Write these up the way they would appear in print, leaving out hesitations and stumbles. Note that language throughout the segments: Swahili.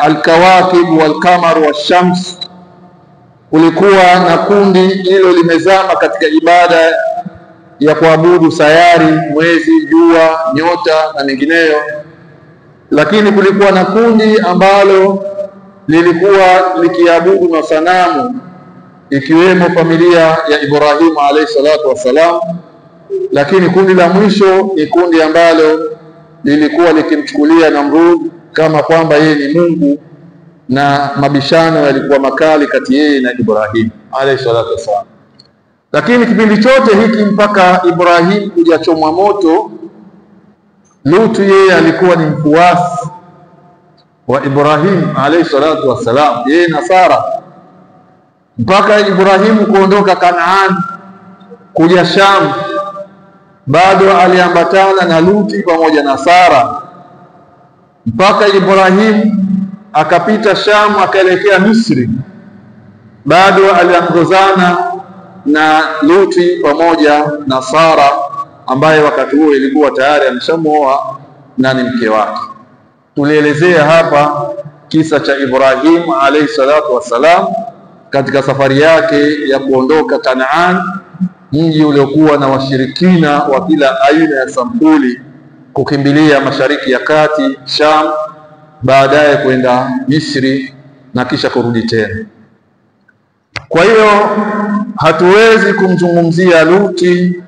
alkawakib walqamar washams, kulikuwa na kundi hilo limezama katika ibada ya kuabudu sayari, mwezi, jua, nyota na mengineyo. Lakini kulikuwa na kundi ambalo lilikuwa likiabudu masanamu, ikiwemo familia ya Ibrahim alayhi salatu wassalam. Lakini kundi la mwisho ni kundi ambalo lilikuwa likimchukulia Namrud kama kwamba yeye ni Mungu, na mabishano yalikuwa makali kati yeye na Ibrahim alayhi salatu wassalam. Lakini kipindi chote hiki mpaka Ibrahim kujachomwa moto, Lutu yeye alikuwa ni mfuasi wa Ibrahim alayhi salatu wassalam, yeye na Sara, mpaka Ibrahim kuondoka Kanaan kuja Sham, bado aliambatana na Luti pamoja na Sara, mpaka Ibrahim akapita Sham akaelekea Misri, bado aliongozana na Luti pamoja na Sara, ambaye wakati huo ilikuwa tayari ameshamuoa na ni mke wake. Tulielezea hapa kisa cha Ibrahim alayhi salatu wassalam katika safari yake ya kuondoka Kanaan, mji uliokuwa na washirikina wa kila aina ya sampuli, kukimbilia Mashariki ya Kati, Sham, baadaye kwenda Misri na kisha kurudi tena. Kwa hiyo hatuwezi kumzungumzia Luti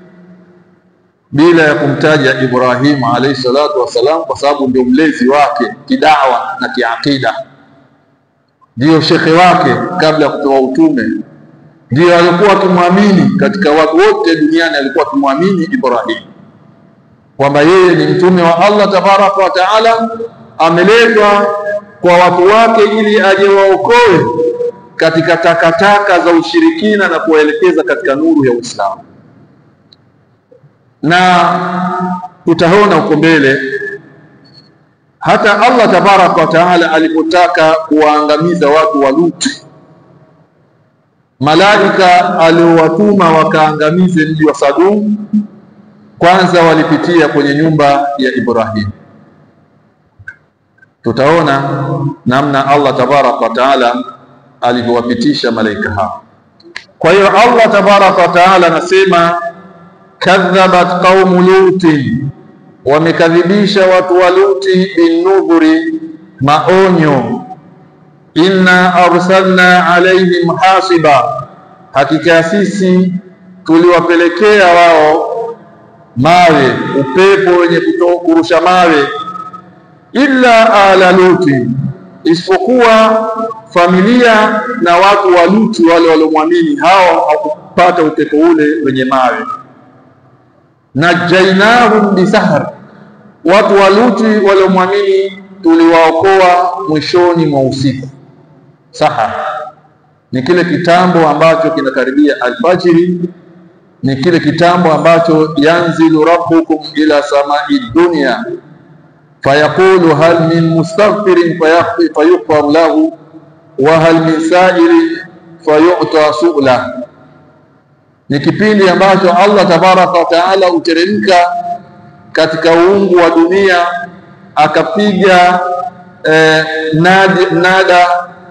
bila ya kumtaja Ibrahim alayhi salatu wassalam, kwa sababu ndio mlezi wake kidawa na kiakida, ndio shekhe wake kabla ya kupewa utume, ndio alikuwa akimwamini katika watu wote duniani. Alikuwa akimwamini Ibrahim kwamba yeye ni mtume wa Allah tabaraka wa taala, ameletwa kwa watu wake ili aje waokoe katika takataka za ushirikina na kuwaelekeza katika nuru ya Uislamu. Na tutaona huko mbele hata Allah tabaraka wa taala alipotaka kuwaangamiza watu wa Lut, malaika aliowatuma wakaangamize mji wa Sadum, kwanza walipitia kwenye nyumba ya Ibrahim. Tutaona namna Allah tabaraka wa taala alivyowapitisha malaika hao. Kwa hiyo Allah tabaraka wa taala anasema kadhabat qaumu Lutin, wamekadhibisha watu wa Luti binudhuri, maonyo. Inna arsalna alaihim hasiba, hakika sisi tuliwapelekea wao mawe, upepo wenye kurusha mawe. Illa ala Luti, isipokuwa familia na watu wa Luti wale waliomwamini, hao hakupata upepo ule wenye mawe. Najainahum bisahar, watu wa Luti waliomwamini tuliwaokoa mwishoni mwa usiku. Sahar ni kile kitambo ambacho kinakaribia alfajiri, ni kile kitambo ambacho yanzilu rabbukum ila samai dunya fayaqulu hal min mustaghfirin fayaghfir lahu wa hal min sa'ili fayu'ta su'la. Ni kipindi ambacho Allah tabaraka wa taala uteremka katika uungu wa dunia, akapiga nada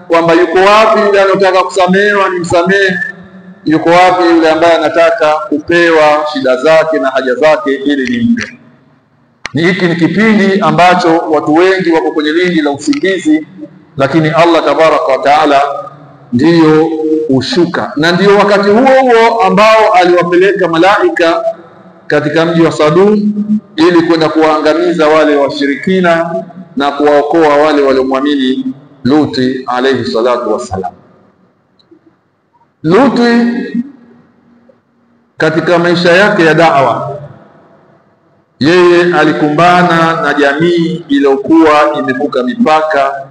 kwamba yuko wapi yule anataka kusamehewa nimsamehe, yuko wapi yule ambaye anataka kupewa shida zake na haja zake ili nimpe. Hiki ni kipindi ambacho watu wengi wako kwenye lindi la usingizi, lakini Allah tabaraka wa taala ndiyo ushuka, na ndiyo wakati huo huo ambao aliwapeleka malaika katika mji wa Sadum ili kwenda kuwaangamiza wale washirikina na kuwaokoa wale waliomwamini Luti alayhi salatu wassalam. Luti katika maisha yake ya da'wa, yeye alikumbana na jamii iliyokuwa imevuka mipaka,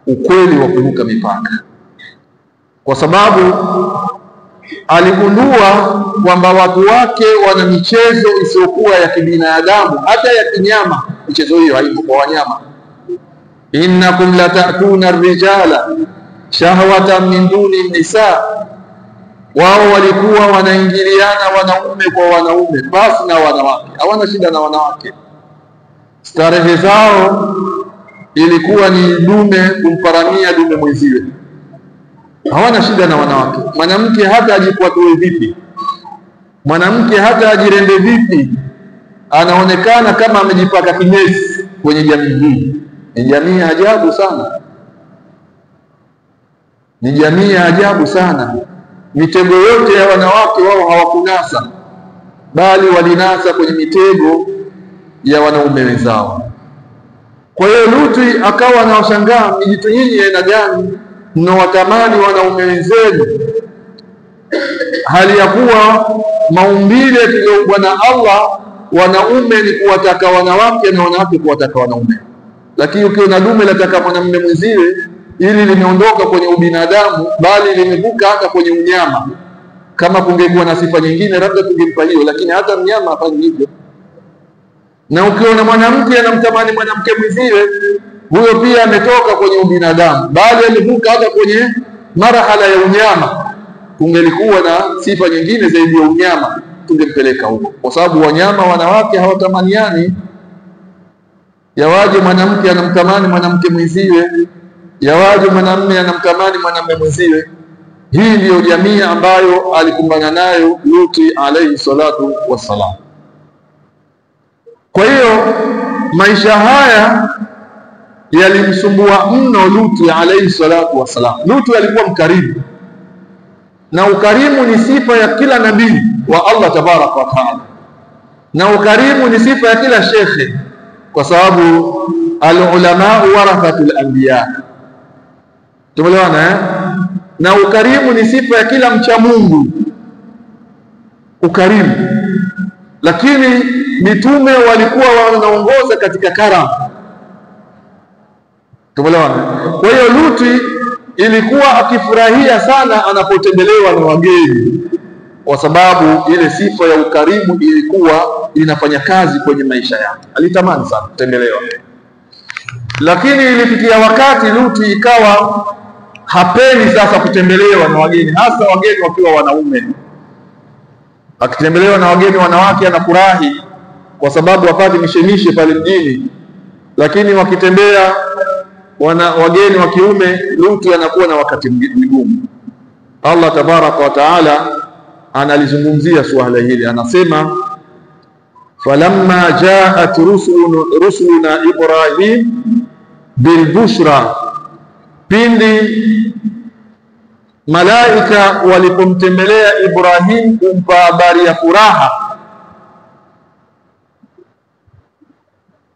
ukweli wa kuvuka mipaka, kwa sababu aligundua kwamba watu wake wana michezo isiyokuwa ya kibinadamu, hata ya kinyama. Michezo hiyo haipo kwa wanyama. Innakum latatuna ar-rijala shahwatan min duni nisa, wao walikuwa wanaingiliana wanaume kwa wanaume basi na wanawake, hawana shida na wanawake. Starehe zao ilikuwa ni dume kumparamia dume mwenziwe. Hawana shida na wanawake. Mwanamke hata ajikwatue vipi, mwanamke hata ajirende vipi, anaonekana kama amejipaka kinyesi kwenye jamii hii. Ni jamii ya ajabu sana, ni jamii ya ajabu sana. Mitego yote ya wanawake wao hawakunasa, bali walinasa kwenye mitego ya wanaume wenzao. Kwa hiyo Luti akawa anawashangaa, mjitu nyinyi aina gani mnawatamani wanaume wenzenu, hali ya kuwa maumbile tuliyoumbwa na Allah, wanaume ni kuwataka wanawake na wanawake kuwataka wanaume. Lakini ukiona dume lataka mwanamume mwenziwe, ili limeondoka kwenye ubinadamu, bali limevuka hata kwenye unyama. Kama kungekuwa na sifa nyingine labda tungempa hiyo, lakini hata mnyama hafanyi hivyo. Na ukiona mwanamke anamtamani mwanamke mwenziwe, huyo pia ametoka kwenye ubinadamu, bali alivuka hata kwenye marhala ya unyama. Kungelikuwa na sifa nyingine zaidi ya unyama, tungempeleka huko, kwa sababu wanyama wanawake hawatamaniani. Yawaje mwanamke anamtamani mwanamke mwenziwe, yawaje mwanamume anamtamani mwanamume mwenziwe. Hii ndiyo jamii ambayo alikumbana nayo Luti alayhi salatu wassalam. Kwa hiyo maisha haya yalimsumbua mno Luti alayhi salatu wassalam. Luti alikuwa mkarimu, na ukarimu ni sifa ya kila nabii wa Allah tabaraka wa taala, na ukarimu ni sifa ya kila shekhe, kwa sababu al-ulama warathatul anbiya. Tumeelewana? Na ukarimu ni sifa ya kila mcha Mungu, ukarimu. Lakini mitume walikuwa wanaongoza katika karamu. Tumeelewana? Kwa hiyo Luti ilikuwa akifurahia sana anapotembelewa na wageni, kwa sababu ile sifa ya ukarimu ilikuwa inafanya kazi kwenye maisha yake. Alitamani sana kutembelewa. Lakini ilifikia wakati Luti ikawa hapendi sasa kutembelewa na wageni, hasa wageni wakiwa wanaume. Akitembelewa na wageni wanawake anafurahi kwa sababu wapate mishemishe pale mjini, lakini wakitembea wageni wa kiume, Luti anakuwa na wakati mgumu. Allah tabaraka wa taala analizungumzia suala hili, anasema falamma jaat rusuluna Ibrahim bilbushra, pindi malaika walipomtembelea Ibrahim kumpa habari ya furaha.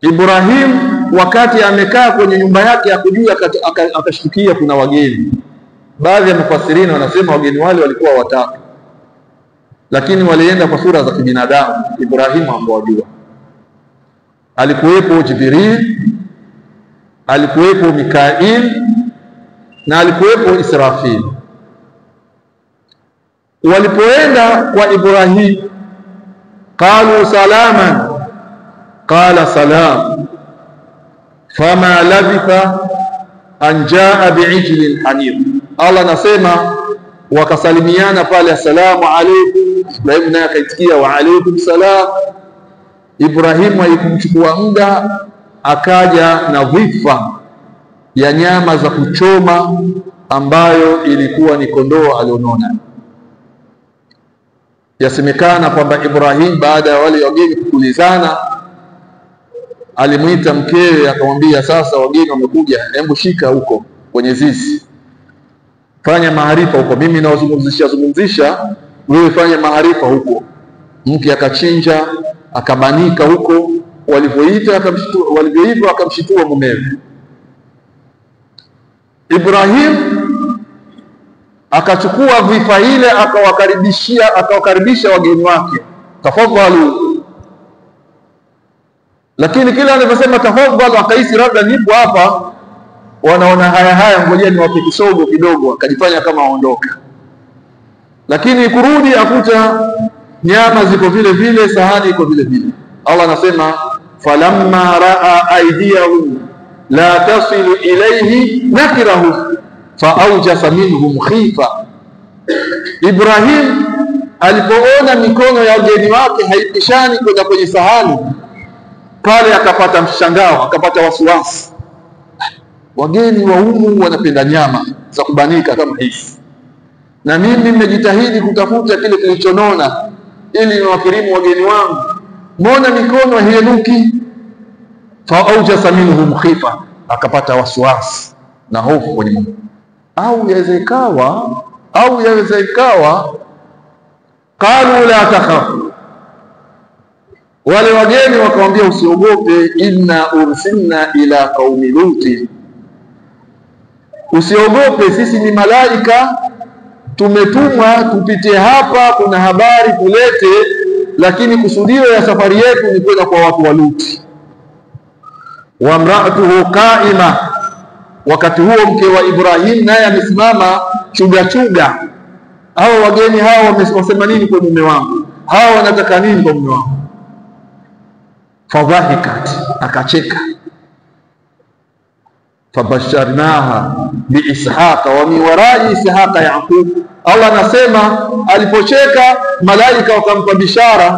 Ibrahim wakati amekaa kwenye nyumba yake akujua, akashtukia kuna wageni. Baadhi ya mufasirina wanasema wageni wale walikuwa watatu, lakini walienda kwa sura za kibinadamu. Ibrahim hakuwajua. Alikuwepo Jibril, alikuwepo Mikail, na alikuwepo Israfil. Walipoenda kwa Ibrahim, qalu salaman, qala salam, fama labitha an jaa bi'ijlin hanif. Allah anasema wakasalimiana pale, assalamu alaykum. Ibrahim naye akaitikia wa alaykum salam. Ibrahim alikumchukua muda, akaja na dhifa ya nyama za kuchoma ambayo ilikuwa ni kondoo alionona. Yasemekana kwamba Ibrahim baada ya wale wageni kukulizana, alimuita mkewe akamwambia, sasa wageni wamekuja, hebu shika huko kwenye zizi, fanya maarifa huko, mimi nazungumzisha, wewe fanya maarifa huko. Mke akachinja akabanika huko, walivyoitwa akamshitua mumewe. Ibrahim akachukua vifa ile akawakaribisha wageni wake, tafadhalu. Lakini kila anaposema tafadhalu akaisi labda nipo hapa, wanaona haya ngoja niwape kisogo kidogo, akajifanya kama aondoka. Lakini kurudi akuta nyama ziko vile vile, sahani iko vile vile. Allah anasema falamma raa aydiyahum la tasilu ilayhi nakirahu faawjasa minhum khifa. Ibrahim alipoona mikono ya wageni wake haipishani kwenda kwenye sahani, pale akapata mshangao, akapata wasiwasi. wageni wa humu wanapenda nyama za kubanika kama hizi, na mimi nimejitahidi kutafuta kile kilichonona ili niwakirimu wageni wangu, mbona mikono hienuki? Fa aujasa minhum khifa, akapata wasiwasi na hofu kwenye moyo. Au yaweza ikawa qalu la takhaf, wale wageni wakamwambia usiogope, inna ursilna ila qaumi luti, usiogope, sisi ni malaika tumetumwa tupite hapa, kuna habari kulete, lakini kusudio ya safari yetu ni kwenda kwa watu wa Luti. Wa mraatuhu qaima, wakati huo mke wa Ibrahim naye amesimama chuga. Hao wageni hao wamesema nini kwa mume wangu? Hao wanataka nini kwa mume wangu? Fadhahikat, akacheka. Fabasharnaha biishaqa wa min warai ishaqa Yaqub. Allah anasema alipocheka malaika wakampa bishara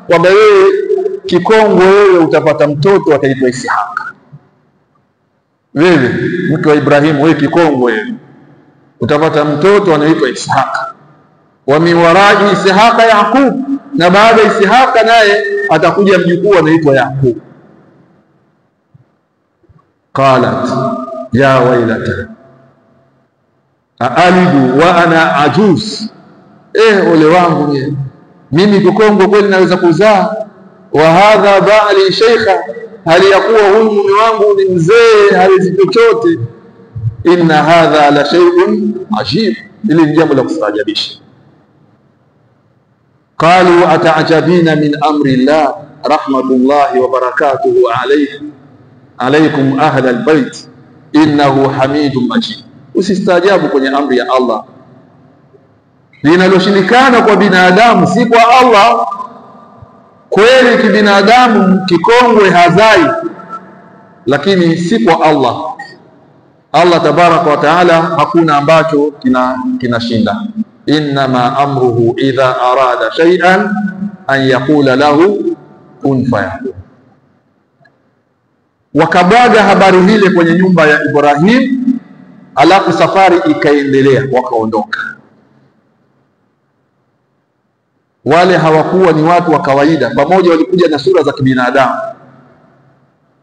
kwamba wewe kikongwe, wewe utapata mtoto ataitwa Ishaqa. Wewe mke wa Ibrahim, wewe kikongwe, utapata mtoto anaitwa Ishaqa. Wa min warai ishaqa Yaqub, na baada ya Ishaqa naye atakuja mjukuu anaitwa Yaqub. Qalat ya wailata aalidu wa ana ajuz, ole wangu mimi kikongwe kweli naweza kuzaa? Wa hadha ba'li sheikha, hali yakuwa huyu mume wangu ni mzee, hawezi chochote. Inna hadha la shay'un ajib, ili ni jambo la kustajabisha. Qalu ata'jabina min amri Allah, rahmatullahi wa barakatuhu alaykum ahla albayt innahu hamidun majid. Usistaajabu kwenye amri ya Allah. Linaloshindikana kwa binadamu si kwa Allah. Kweli kibinadamu kikongwe hazai, lakini si kwa Allah. Allah tabaraka wa taala hakuna ambacho kinashinda. Innama amruhu idha arada shay'an an yaqula lahu kun fayakun. Wakabaga habari hile kwenye nyumba ya Ibrahim, alafu safari ikaendelea, wakaondoka. Wale hawakuwa ni watu wa kawaida, pamoja walikuja na sura za kibinadamu,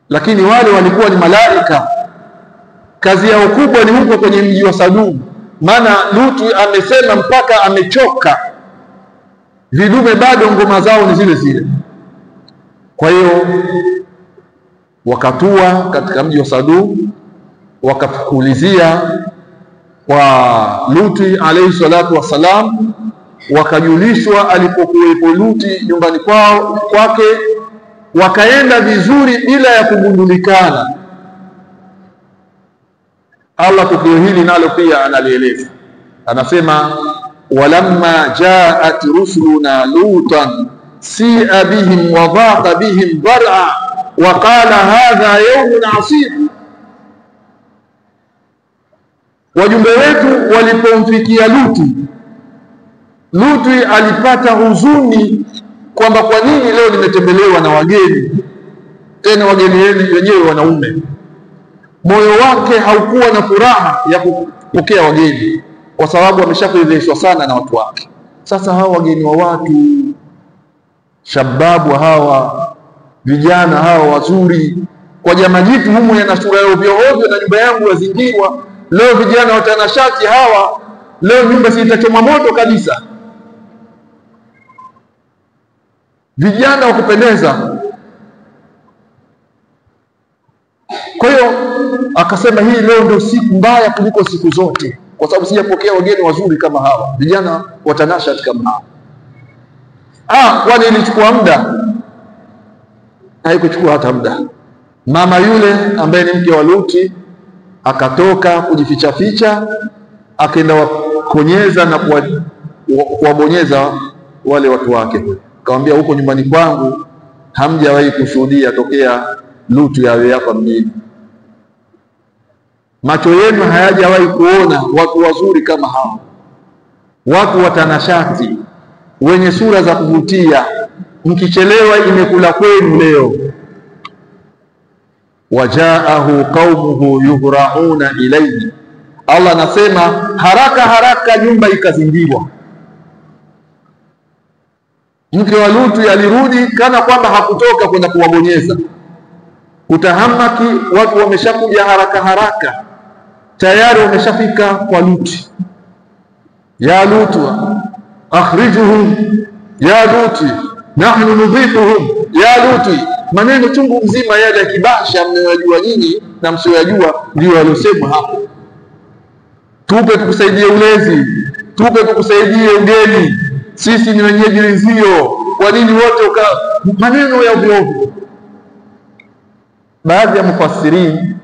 lakini wale walikuwa ni malaika. Kazi yao kubwa ni huko kwenye mji wa Sadum, maana Lutu amesema mpaka amechoka, vidume bado ngoma zao ni zile zile. Kwa hiyo wakatua katika mji wa Sadum, wakafukulizia kwa Luti alayhi salatu wasalam, wakajulishwa alipokuwepo Luti nyumbani kwake, wakaenda vizuri bila ya kugundulikana. Allah tukio hili nalo pia analieleza, anasema walamma jaat rusuluna lutan si'a bihim wa dhaqa bihim dhar'a wa qala hadha yawmun asib. Wajumbe wetu walipomfikia Luti alipata huzuni kwamba kwa nini leo nimetembelewa na wageni, tena wageni wenyewe wanaume. Moyo wake haukuwa na furaha ya kupokea wageni, kwa sababu ameshapeleshwa sana na watu wake. Sasa hawa wageni wa watu, shababu hawa, vijana hawa wazuri, kwa jamaa jitu humu yana sura yao ovyo, na nyumba yangu yazingirwa. Leo vijana watanashati hawa, leo nyumba si itachoma moto kabisa. Vijana wa kupendeza. Kwa hiyo akasema hii leo ndio siku mbaya kuliko siku zote, kwa sababu sijapokea wageni wazuri kama hawa, vijana watanashati kama hawa. Kwani ilichukua muda? Haikuchukua hata muda. Mama yule ambaye ni mke wa Luti akatoka kujificha, akaenda konyeza na kuwabonyeza wale watu wake. Akamwambia huko nyumbani kwangu hamjawahi kushuhudia tokea Lutu yawe hapa mjini. Macho yenu hayajawahi kuona watu wazuri kama hao, watu watanashati, wenye sura za kuvutia. Mkichelewa imekula kwenu leo. wajaahu qaumuhu yuhra'una ilayhi. Allah anasema haraka haraka nyumba ikazingirwa. Mke wa Lutu alirudi kana kwamba hakutoka kwenda kuwabonyeza. Utahamaki, watu wameshakuja haraka haraka, tayari wameshafika kwa Lutu. Ya Lutu akhrijuhum, ya Lutu nahnu nudhifuhum, ya Lutu. Maneno chungu mzima yale ya kibasha mnayojua nyinyi na msioyajua ndio waliosemwa hapo. Tupe tukusaidie ulezi, tupe tukusaidie ugeni, sisi ni wenyeji wenzio, kwa nini wote maneno ya ovyo. Baadhi ya mufassirin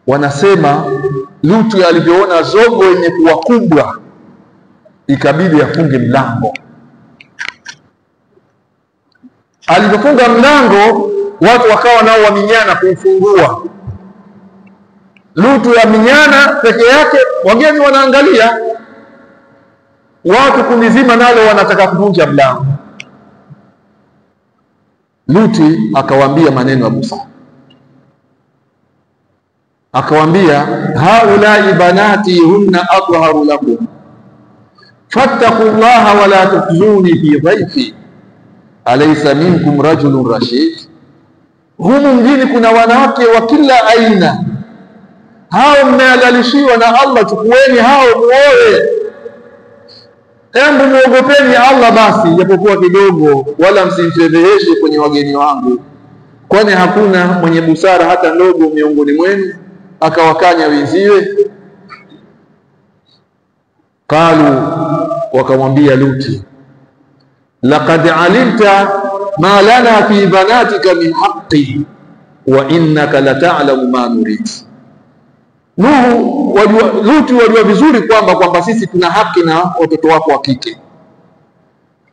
wanasema Lutu alivyoona zogo yenye kuwa kubwa ikabidi afunge mlango. Alipofunga mlango, watu wakawa nao waminyana kuufungua. Lutu ya minyana peke yake, wageni wanaangalia, watu kunizima nalo wanataka kuvunja mlango. Lutu akawaambia maneno ya busara, akawaambia haulai banati hunna atharu lakum fattaqullaha wala tukhzuni fi dhaifi alaysa minkum rajulun rashid. Humu mjini kuna wanawake wa kila aina, hao mmehalalishiwa na Allah, chukueni hao muoe. Embu muogopeni Allah basi japokuwa kidogo, wala msimfedheheshe kwenye wageni wangu, kwani hakuna mwenye busara hata ndogo miongoni mwenu akawakanya wenziwe. Qalu, wakamwambia Lutu, laqad alimta ma lana fi banatika min haqqi wa innaka lata'lamu ma nurid. Lutu wajua vizuri kwamba sisi tuna haki na watoto wako wa kike,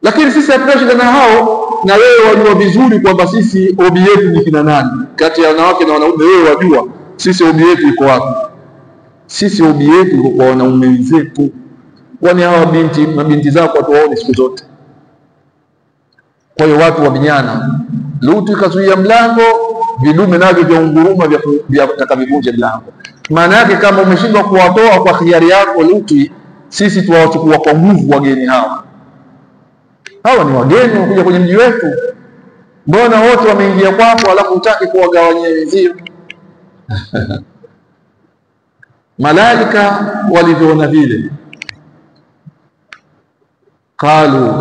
lakini sisi hatuna na hao, na wewe wajua vizuri kwamba sisi obi yetu ni kina nani kati ya wanawake na wanaume. Wewe wajua sisi obi yetu iko wapi? Sisi obi yetu iko kwa wanaume wenzetu, kwani hawa mabinti zako watu waone siku zote. Kwa hiyo watu waminyana. Lutu ikazuia mlango, vidume navyo vya unguruma vya takavivunje mlango. Maana yake kama umeshindwa kuwatoa kwa khiari yako Lutu, sisi tuwachukua kwa nguvu wageni hawa. Hawa ni wageni wanakuja kwenye mji wetu, mbona wote wameingia kwako alafu utaki kuwagawanyia wenzio? Malaika walivyoona vile, qalu,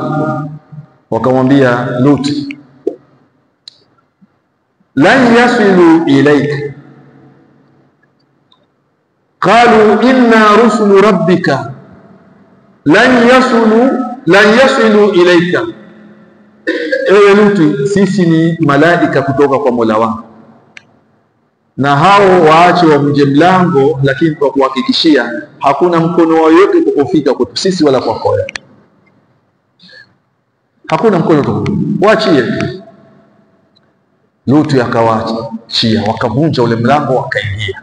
wakamwambia Lutu, lan yasilu ilayka. Qalu inna rusulu rabbika lan yasilu ilayka. Ewe Lutu, sisi ni malaika kutoka kwa Mola wako, na hao waache wavunje mlango, lakini kwa kuhakikishia hakuna mkono wowote kukufika kwetu sisi wala kwako. Hakuna mkono tu, waachie. Lutu akawaachia, wakavunja ule mlango, wakaingia.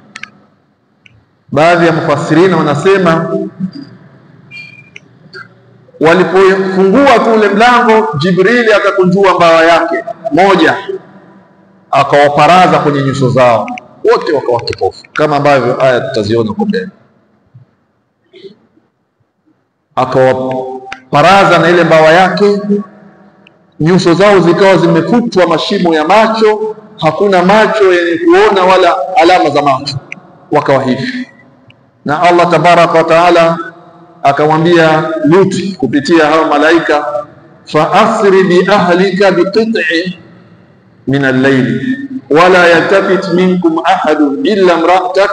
Baadhi ya mufassirina wanasema walipofungua tu ule mlango, Jibrili akakunjua mbawa yake moja, akawaparaza kwenye nyuso zao, wote wakawa kipofu, kama ambavyo aya tutaziona huko mbele. Akawaparaza na ile mbawa yake, nyuso zao zikawa zimefutwa mashimo ya macho, hakuna macho yenye kuona wala alama za macho, wakawa hivi. Na Allah tabaraka wa taala akamwambia Lutu kupitia hao malaika, fa asri bi ahlika bi qit'i min al-layl wala yaltafit minkum ahadun illa imra'atak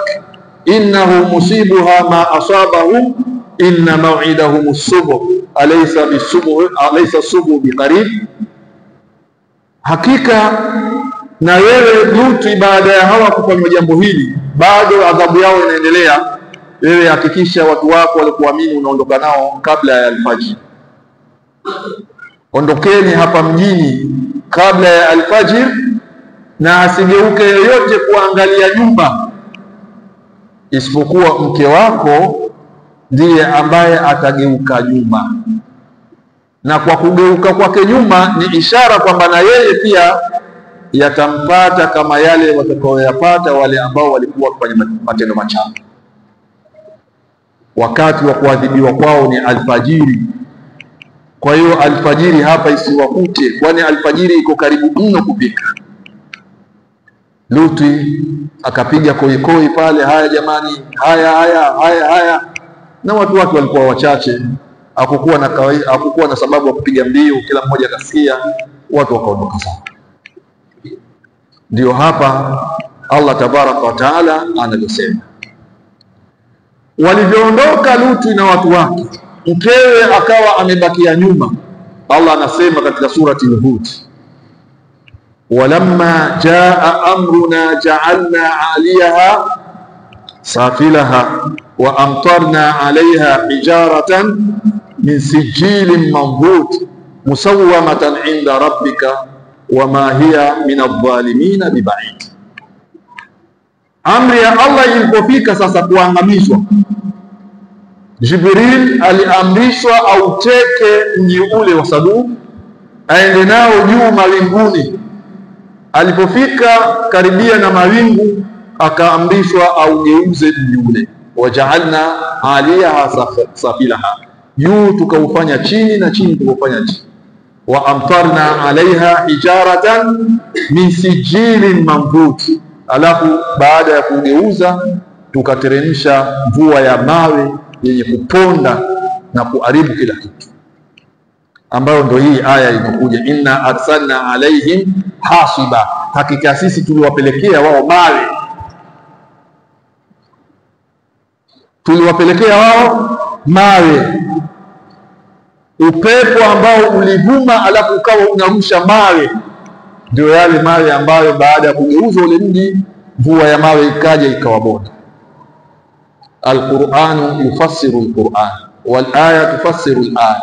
innahu musibuha ma asabahu inna maw'idahum as-subh alaysa as-subh biqarib. Hakika na wewe Lutu, baada ya hawa kufanya jambo hili, bado adhabu yao inaendelea. Wewe hakikisha watu wako walikuamini unaondoka nao kabla ya alfajiri. Ondokeni hapa mjini kabla ya alfajiri, na asigeuke yoyote kuangalia nyumba isipokuwa mke wako ndiye ambaye atageuka nyuma. Na kwa kugeuka kwake nyuma ni ishara kwamba na yeye pia yatampata kama yale watakaoyapata wale ambao walikuwa kufanya matendo machafu. Wakati wa kuadhibiwa kwao ni alfajiri. Kwa hiyo alfajiri hapa isiwakute, kwani alfajiri iko karibu mno kupika. Luti akapiga koikoi pale, haya jamani, haya, na watu wake walikuwa wachache, hakukuwa na sababu ya kupiga mbio, kila mmoja akasikia, watu wakaondoka sana. Ndio hapa Allah tabaraka wa taala anasema, walivyoondoka Luti na watu wake, mkewe akawa amebakia nyuma. Allah anasema katika surati Hud, walamma jaa amruna ja'alna 'aliyaha safilaha wa amtarna 'alayha hijaratan min sijilin manbut musawwamatan 'inda rabbika wama hiya min adh-dhalimin biba'id. Amri ya Allah ilipofika sasa kuangamizwa, Jibril aliamrishwa auteke mji ule wa Sadum, aende nao juu mawinguni. Alipofika karibia na mawingu, akaamrishwa augeuze mji ule, waja'alna 'aliyaha safilaha, juu tukaufanya chini na chini tukaufanya chini, wa amtarna 'alayha hijaratan min sijilin manbut, alafu baada ya kugeuza tukateremsha mvua ya mawe yenye kuponda na kuharibu kila kitu, ambayo ndio hii aya inakuja, inna arsalna alaihim hasiba, hakika sisi tuliwapelekea wao mawe, upepo ambao ulivuma alafu ukawa unarusha mawe, ndio yale mawe ambayo baada ya kugeuzwa ule mji mvua ya mawe ikaja ikawabonda. Al-Qur'anu yufassiru al-Qur'an wal aya tufassiru al-aya.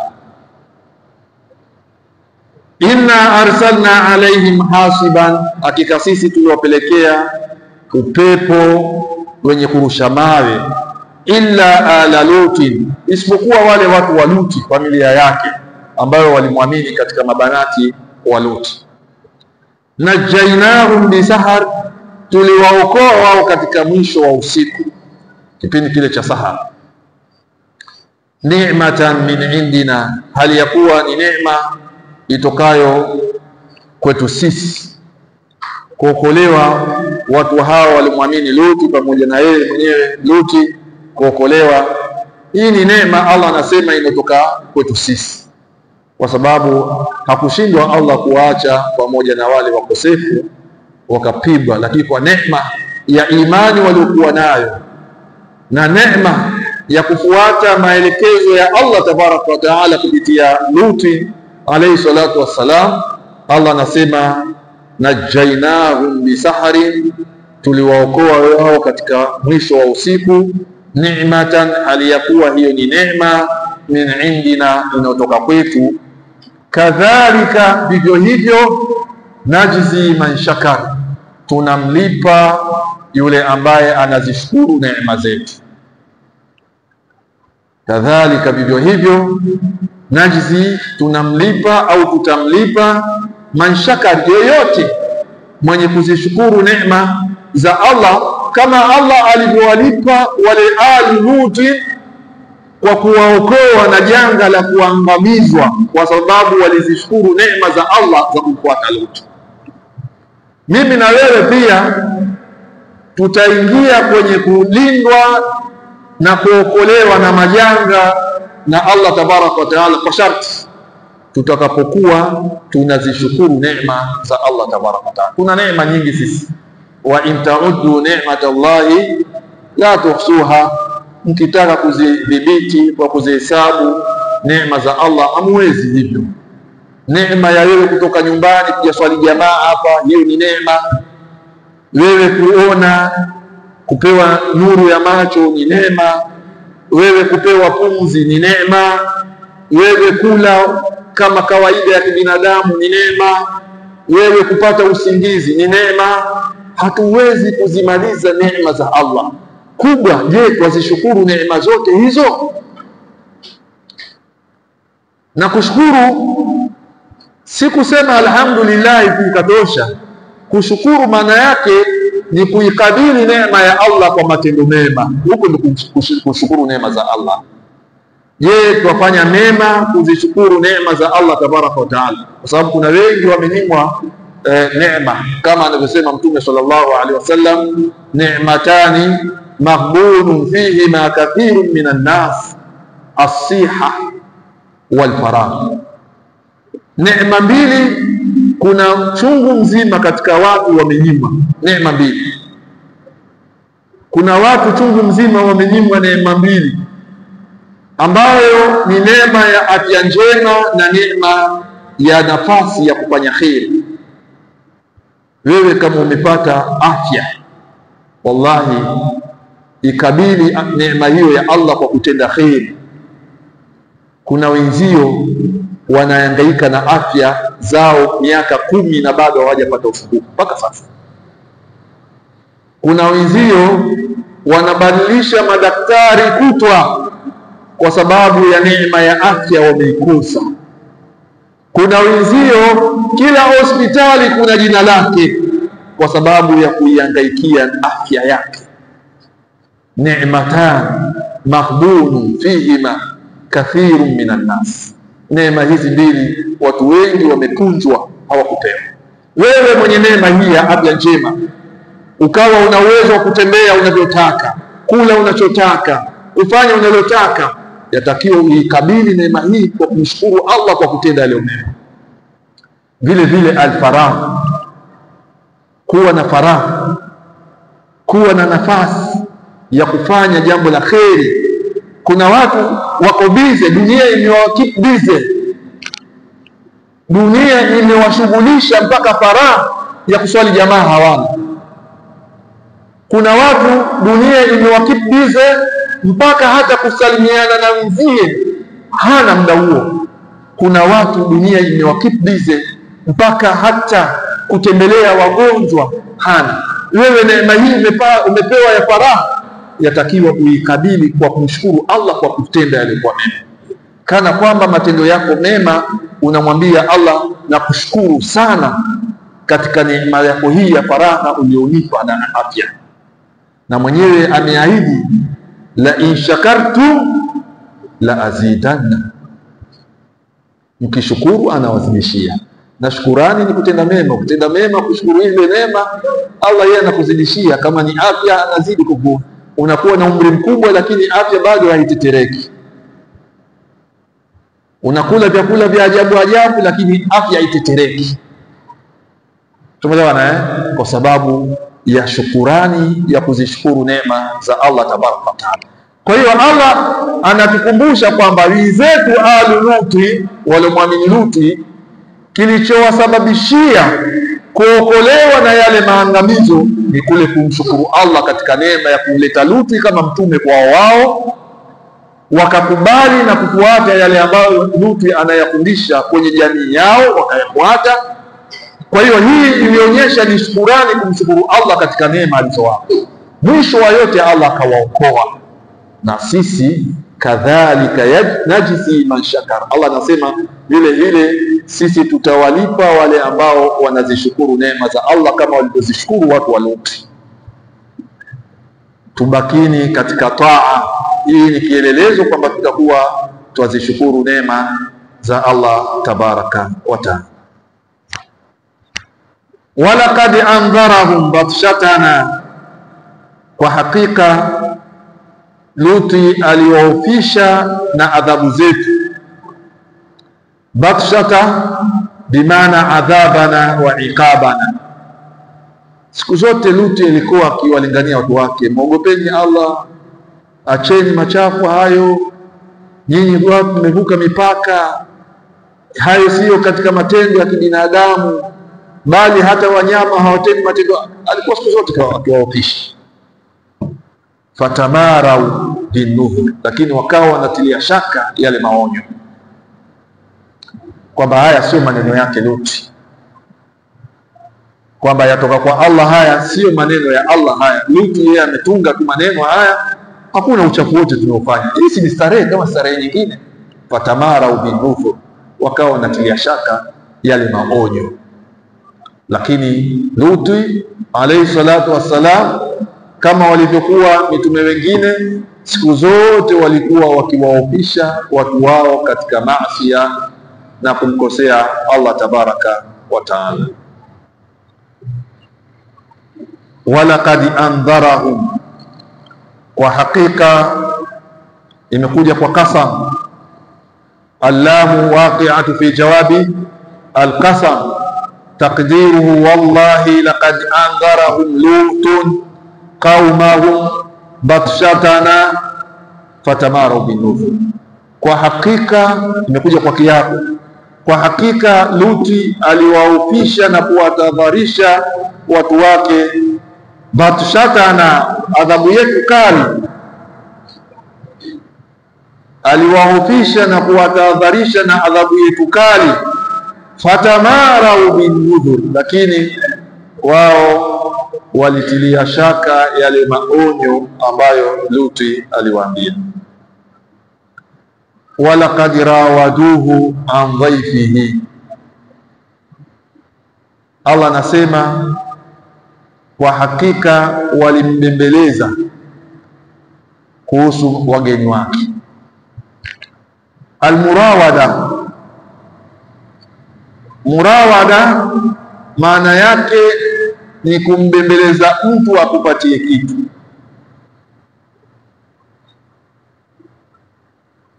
Inna arsalna alaihim hasiban, hakika sisi tuliwapelekea upepo wenye kurusha mawe, illa ala Lutin, isipokuwa wale watu wa Luti, familia yake ambayo walimwamini katika mabanati wa Luti. Najainahum bisahar, tuliwaokoa wao katika mwisho wa usiku, kipindi kile cha sahar. Ni'matan min indina, hali ya kuwa ni neema itokayo kwetu sisi. Kuokolewa watu hao walimwamini Luti pamoja na yeye mwenyewe Luti kuokolewa, hii ni neema Allah anasema inatoka kwetu sisi, kwa sababu hakushindwa Allah kuacha pamoja na wale wakosefu wakapigwa, lakini kwa neema ya imani waliokuwa nayo na neema ya kufuata maelekezo ya Allah tabaraka wa taala kupitia Luti alayhi salatu wassalam, Allah anasema najainahum bisaharin, tuliwaokoa wao katika mwisho wa usiku. Ni'matan, aliyakuwa hiyo ni neema, min indina, inayotoka kwetu. Kadhalika, vivyo hivyo, najzi man shakar, tunamlipa yule ambaye anazishukuru neema zetu. Kadhalika, vivyo hivyo, najzi, tunamlipa au tutamlipa man shakar, yoyote mwenye kuzishukuru neema za Allah, kama Allah alivyowalipa wale ali Luti kwa kuwaokoa na janga la kuangamizwa, kwa sababu walizishukuru neema za Allah za kumfuata Luti. Mimi na wewe pia tutaingia kwenye kulindwa na kuokolewa na majanga na Allah tabaraka wa taala, kwa sharti tutakapokuwa tunazishukuru neema za Allah tabaraka wa taala. Kuna neema nyingi sisi, wa in ta'uddu ni'matallahi la tuhsuha, mkitaka kuzidhibiti kwa kuzihesabu neema za Allah hamwezi hivyo. Neema ya wewe kutoka nyumbani kuja swali jamaa hapa, hiyo ni neema. Wewe kuona, kupewa nuru ya macho ni neema. Wewe kupewa pumzi ni neema. Wewe kula kama kawaida ya kibinadamu ni neema. Wewe kupata usingizi ni neema. Hatuwezi kuzimaliza neema za Allah kubwa. Je, twazishukuru neema zote hizo? Na kushukuru si kusema alhamdulillah ikatosha. Kushukuru maana yake ni kuikabili neema ya Allah kwa matendo mema. Huko ndio kushukuru neema za Allah. Je, tuwafanya mema kuzishukuru neema za Allah tabaraka wa taala? Kwa sababu kuna wengi wamenyimwa neema, kama anavyosema Mtume sallallahu alaihi wasallam, ni'matani maghbunun fihima kathirun minan nas, as-siha wal faragh. Neema mbili kuna chungu mzima katika watu wamenyimwa neema mbili. Kuna watu chungu mzima wamenyimwa neema mbili, ambayo ni neema ya afya njema na neema ya nafasi ya kufanya kheri. Wewe kama umepata afya, wallahi ikabili neema hiyo ya Allah kwa kutenda kheri. Kuna wenzio wanahangaika na afya zao miaka 10 na bado hawajapata ufungufu mpaka sasa. Kuna wenzio wanabadilisha madaktari kutwa kwa sababu ya neema ya afya wameikosa. Kuna wenzio kila hospitali kuna jina lake kwa sababu ya kuihangaikia afya yake. Ni'matan maghbunun fihima kathirun minan nas. Neema hizi mbili watu wengi wamepunjwa, hawakupewa. Wewe mwenye neema hii ya afya njema, ukawa una uwezo wa kutembea unavyotaka, kula unachotaka, kufanya unalotaka, yatakiwa uikabili neema hii kwa kumshukuru Allah kwa kutenda yale mema. Vile vile al-faragh, kuwa na faragh, kuwa na nafasi ya kufanya jambo la kheri. Kuna watu wako bize, dunia imewakeep bize, dunia imewashughulisha mpaka faragh ya kuswali jamaa hawana. Kuna watu dunia imewakeep bize mpaka hata kusalimiana na mzie hana muda huo. Kuna watu dunia imewakeep bize mpaka hata kutembelea wagonjwa hana. Wewe neema hii umepewa ya faragh, yatakiwa uikabili kwa kumshukuru Allah kwa kutenda yale kwa mema, kana kwamba matendo yako mema unamwambia Allah na kushukuru sana katika neema yako hii ya faragha ulionipa na afya. Na mwenyewe ameahidi, la in shakartum la azidanna, mkishukuru anawazidishia. Na shukurani ni kutenda mema. Kutenda mema, kushukuru ile neema, Allah yeye anakuzidishia. Kama ni afya, anazidi kukupa. Unakuwa na umri mkubwa lakini afya bado haitetereki. Unakula vyakula vya ajabu ajabu lakini afya haitetereki. Tumeelewana Kwa sababu ya shukurani ya kuzishukuru neema za Allah tabaraka wa taala. Kwa hiyo Allah anatukumbusha kwamba wenzetu alu Luti, waliomwamini Luti, kilichowasababishia kuokolewa na yale maangamizo ni kule kumshukuru Allah katika neema ya kumleta Luti kama mtume kwa wao, wakakubali na kufuata yale ambayo Luti anayafundisha kwenye jamii yao, wakayafuata. Kwa hiyo hii ilionyesha ni shukurani kumshukuru Allah katika neema alizowapa. Mwisho wa yote Allah akawaokoa. Na sisi kadhalika najzi man shakar. Allah anasema vile vile sisi tutawalipa wale ambao wanazishukuru neema za Allah kama walivyozishukuru watu wa Luti. Tubakini katika taa. Hii ni kielelezo kwamba tutakuwa twazishukuru neema za Allah tabaraka wa taala. Walaqad andharahum batshatana, kwa hakika Luti aliwaofisha na adhabu zetu. Batshata bimaana adhabana wa iqabana. Siku zote Luti alikuwa akiwalingania watu wake, muogopeni Allah, acheni machafu hayo, nyinyi watu mmevuka mipaka, hayo sio katika matendo ya kibinadamu, bali hata wanyama hawatendi matendo. Alikuwa siku zote akiwaofisha. Fatamarau binuhu, lakini wakawa wanatilia shaka yale maonyo kwamba haya sio maneno yake Luti, kwamba yatoka kwa Allah, haya sio maneno ya Allah haya. Luti yeye ametunga tu maneno haya, hakuna uchafu wote tunaofanya, hii ni starehe kama starehe nyingine. Fatamarau binuhu, wakawa wanatilia shaka yale maonyo. Lakini Luti alayhi salatu wassalam, kama walivyokuwa mitume wengine, siku zote walikuwa wakiwaofisha watu wao katika maasi na kumkosea Allah tabaraka wa taala. Walaqad andharahum, kwa hakika imekuja kwa qasam, allamu waqi'atu fi jawabi alqasam, taqdiruhu wallahi laqad andharahum lutun qaumahum batshatana fatamaru binudhur. Kwa hakika imekuja kwa kiapo, kwa hakika Luti aliwaofisha na kuwatahadharisha watu wake, batshatana, adhabu yetu kali. Aliwaofisha na kuwatahadharisha na adhabu yetu kali. Fatamaru binudhur, lakini wao walitilia shaka yale maonyo ambayo Luti aliwaambia. Walaqad rawaduhu an dhaifihi, Allah anasema kwa hakika walimbembeleza kuhusu wageni wake. Almurawada, murawada maana yake ni kumbembeleza mtu akupatie kitu,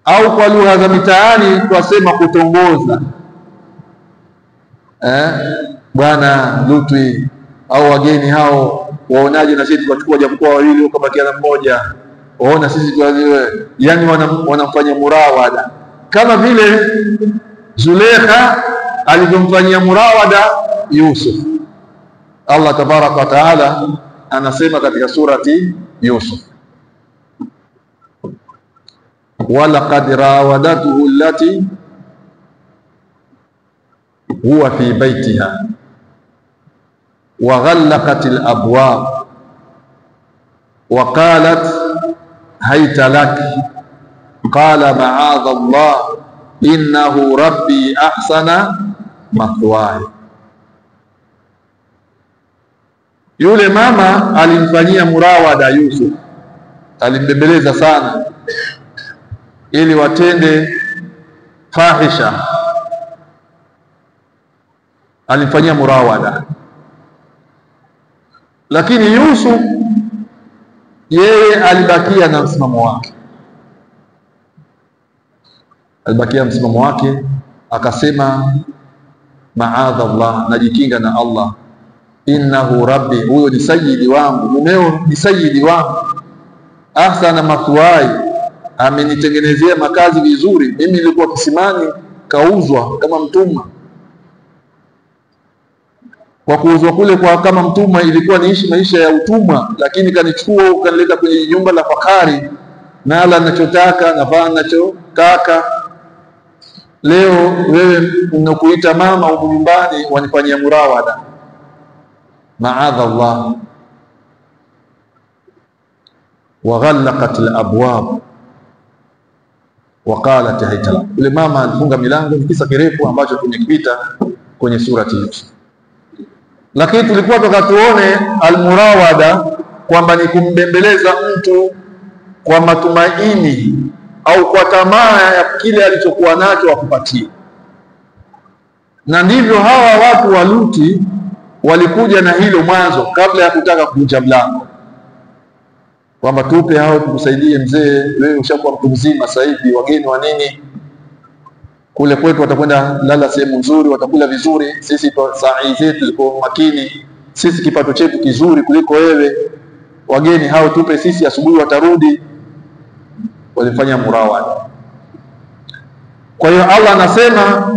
au kwa lugha za mitaani twasema kutongoza. Bwana Luti au wageni hao waonaje na sisi tukachukua japokuwa wawili ukabakia mmoja, waona sisi tuwaziwe. Yani wanamfanya murawada, kama vile Zulekha alivyomfanyia murawada Yusuf. Allah tabaraka wa taala anasema katika surati Yusuf, walaqad rawadatuhu allati huwa fi baitiha wa ghallaqat al-abwab wa qalat hayta lak qala ma'adha Allah innahu rabbi ahsana mathwaya. Yule mama alimfanyia murawada Yusuf, alimbembeleza sana ili watende fahisha, alimfanyia murawada. Lakini Yusuf yeye alibakia na msimamo wake, akasema ma'adha Allah, najikinga na Allah, innahu rabbi, huyo ni sayyidi wangu, mumeo ni sayyidi wangu, ahsana mathwai, amenitengenezea makazi vizuri. Mimi nilikuwa kisimani kauzwa kama mtumwa. Kwa kuuzwa kule kwa kama mtumwa ilikuwa niishi maisha ya utumwa, lakini kanichukua ukanileta kwenye nyumba la fahari, nala ninachotaka, navaa ninachotaka. Leo wewe unakuita mama huko nyumbani wanifanyia murawada. Ma'adha Allah. Wa ghallaqat al-abwab wa qalat haytala. Yule mama alifunga milango, kisa kirefu ambacho tumekipita kwenye surati Yusuf. Lakini tulikuwa tukatuone almurawada kwamba ni kumbembeleza mtu kwa matumaini au kwa tamaa ya kile alichokuwa nacho akupatie. Na ndivyo hawa watu wa Luti walikuja na hilo mwanzo, kabla ya kutaka kuvunja mlango, kwamba tupe hao tukusaidie mzee, wewe ushakuwa mtu mzima sasa hivi, wageni wa nini kule kwetu watakwenda lala sehemu nzuri, watakula vizuri, sisi saa zetu ziko makini, sisi kipato chetu kizuri kuliko wewe, wageni hao tupe sisi, asubuhi watarudi. Walifanya murawada. Kwa hiyo Allah anasema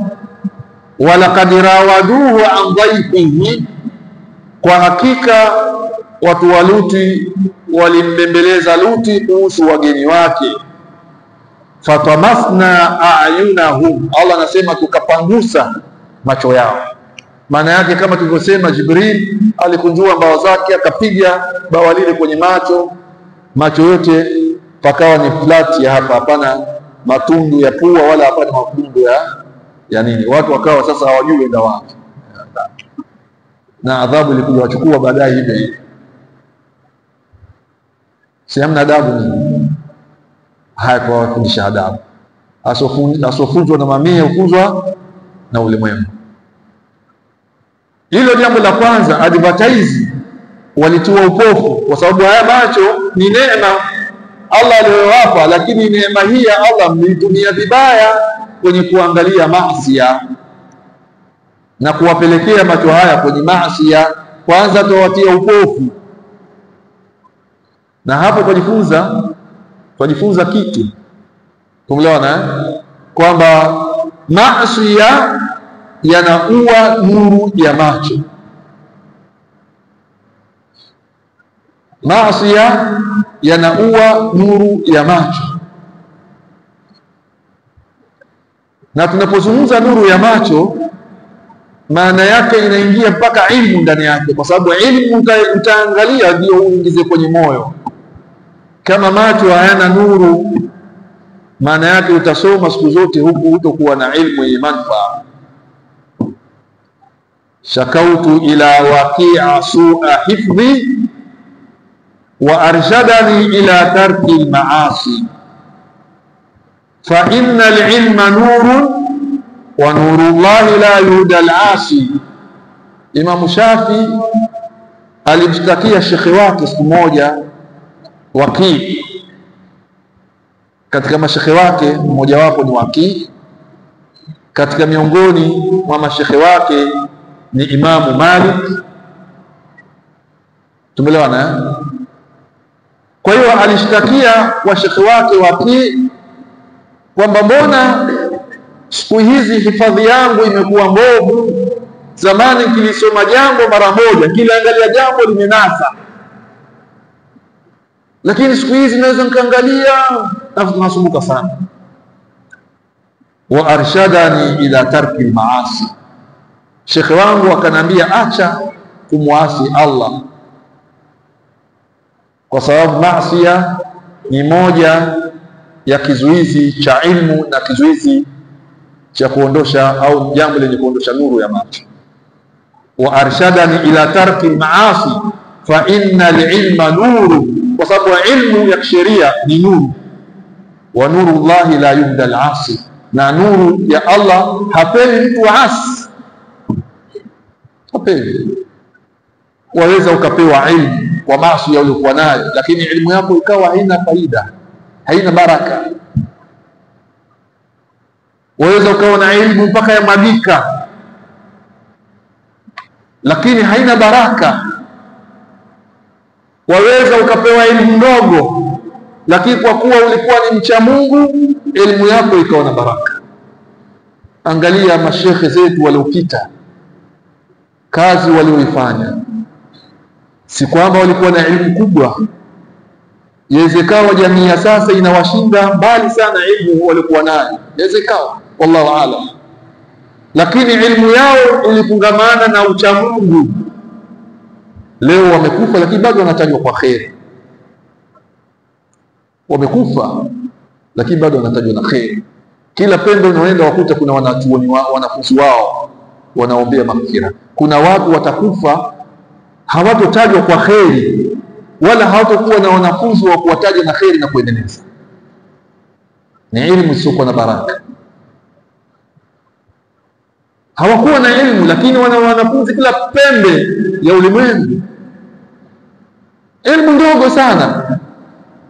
walaqad rawaduhu an dhaifihi, kwa hakika watu wa Luti walimbembeleza Luti kuhusu wageni wake. Fatamasna a'yunahum, Allah anasema tukapangusa macho yao. Maana yake kama tulivyosema, Jibril alikunjua mbawa zake akapiga bawa lile kwenye macho yote pakawa ni flat ya hapa, hapana matundu ya pua wala hapana matundu ya nini. Watu wakawa sasa hawajui enda wapi. na adhabu ilikuja wachukua baadaye hivi. Si hamna adabu nini? Haya, kwa wafundisha adabu. Asofunzwa na mamia hufunzwa na ulimwengu. Hilo jambo la kwanza. Advertise walitiwa upofu, kwa sababu haya macho ni neema Allah aliyowapa, lakini neema hii ya Allah mlitumia vibaya kwenye kuangalia maasi na kuwapelekea macho haya kwenye maasi. Kwanza tuwatia upofu, na hapo tujifunza kitu. Tumeelewana kwamba maasi yanaua nuru ya macho. Maasi yanaua nuru ya macho. Na tunapozungumza nuru ya macho, maana yake inaingia mpaka ilmu ndani yake, kwa sababu ilmu utaangalia ndio uingize kwenye moyo. Kama macho hayana nuru, maana yake utasoma siku zote huku utakuwa na ilmu yenye manufaa. Shakautu ila waqi'a su'a hifdhi wa arshadani ila tarki al-ma'asi fa inna al-ilma nurun wa nurullahi la yuhda al-asi. Imam Shafi alimshtakia shekhi wake siku moja, Waqi. Katika mashekhe wake mmoja wapo ni Waqi. Katika miongoni mwa mashekhe wake ni Imamu Malik. Tumeelewana? Kwa hiyo alishtakia kwa shekhi wake Waqi kwamba mbona siku hizi hifadhi yangu imekuwa mbovu. Zamani kilisoma jambo mara moja, kiliangalia jambo limenasa, lakini siku hizi naweza nikaangalia na nasumbuka sana. Wa arshadani ila tarki al-maasi, shekhi wangu akanambia acha kumwasi Allah, kwa sababu maasi ni moja ya kizuizi cha ilmu na kizuizi cha kuondosha au jambo lenye kuondosha nuru ya macho. Wa arshadani ila tarki al-maasi fa inna al-ilma nuru, kwa sababu ilmu ya sheria ni nuru. Wa nurullahi la yuhda al-asi, na nuru ya Allah hapewi mtu asi. Hapewi. Waweza ukapewa ilmu kwa maasi uliokuwa nayo, lakini ilmu yako ikawa haina faida, haina baraka. Waweza ukawa na ilmu mpaka ya madika, lakini haina baraka. Waweza ukapewa elimu ndogo, lakini kwa kuwa ulikuwa ni mcha Mungu, elimu yako ikawa na baraka. Angalia mashekhe zetu waliopita, kazi walioifanya, si kwamba walikuwa na elimu kubwa. Yawezekana jamii ya sasa inawashinda mbali sana elimu walikuwa nayo, yawezekana, wallahu aalam, lakini elimu yao ilifungamana na ucha Mungu. Leo wamekufa, lakini bado wanatajwa kwa kheri. Wamekufa, lakini bado wanatajwa na kheri. Kila pembe unaenda wakuta kuna wanafunzi wao wanaombea maghfira. Kuna watu watakufa hawatotajwa kwa kheri, wala hawatakuwa na wanafunzi wa kuwataja na kheri na kuendeleza. Ni elimu isiyokuwa na baraka. Hawakuwa na elimu, lakini wana wanafunzi kila pembe ya ulimwengu. Elimu ndogo sana,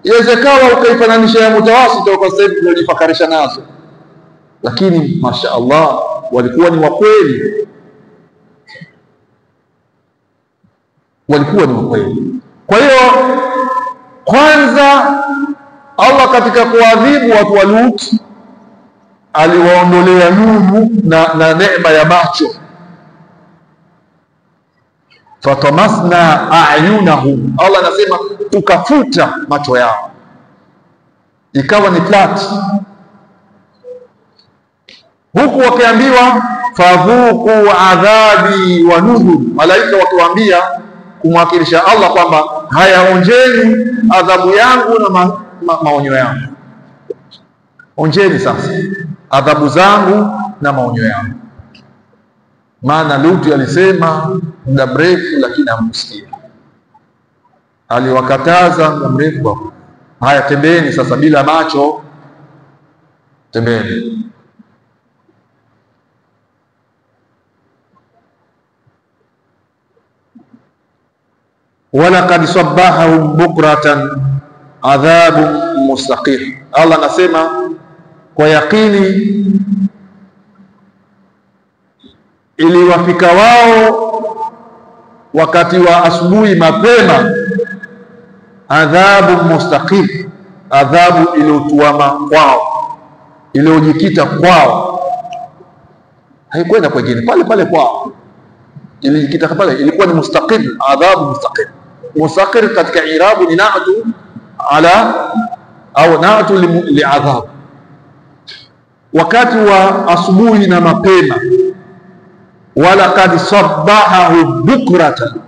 yawezekana ukaifananisha ya mutawasita kwa sababu tunajifakarisha nazo, lakini masha Allah walikuwa ni wakweli, walikuwa ni wakweli. Kwa hiyo kwanza Allah katika kuadhibu watu wa Lut aliwaondolea nuru na neema ya macho. Fatamasna a'yunahum, Allah anasema tukafuta macho yao ikawa ni flat, huku wakiambiwa fadhuku adhabi wa nudhur, malaika wakiwaambia kumwakilisha Allah kwamba haya, onjeni adhabu yangu na maonyo yangu. Onjeni sasa adhabu zangu na maonyo yangu. maana Lutu alisema muda mrefu lakini hamkusikia. Aliwakataza muda mrefu, haya tembeeni sasa bila macho, tembeeni. Walaqad sabbahahum bukratan adhabun mustaqim. Allah anasema kwa yakini iliwafika wao wakati wa asubuhi mapema adhabu mustaqim, adhabu iliyotuama kwao, iliyojikita kwao, haikwenda kwingine, pale pale kwao ilijikita pale, ilikuwa ni mustaqim, adhabu mustaqim. Mustaqir katika irabu ni na'tu ala au na'tu li'adhab. Wakati wa asubuhi na mapema, wala kad sabbahahu bukratan,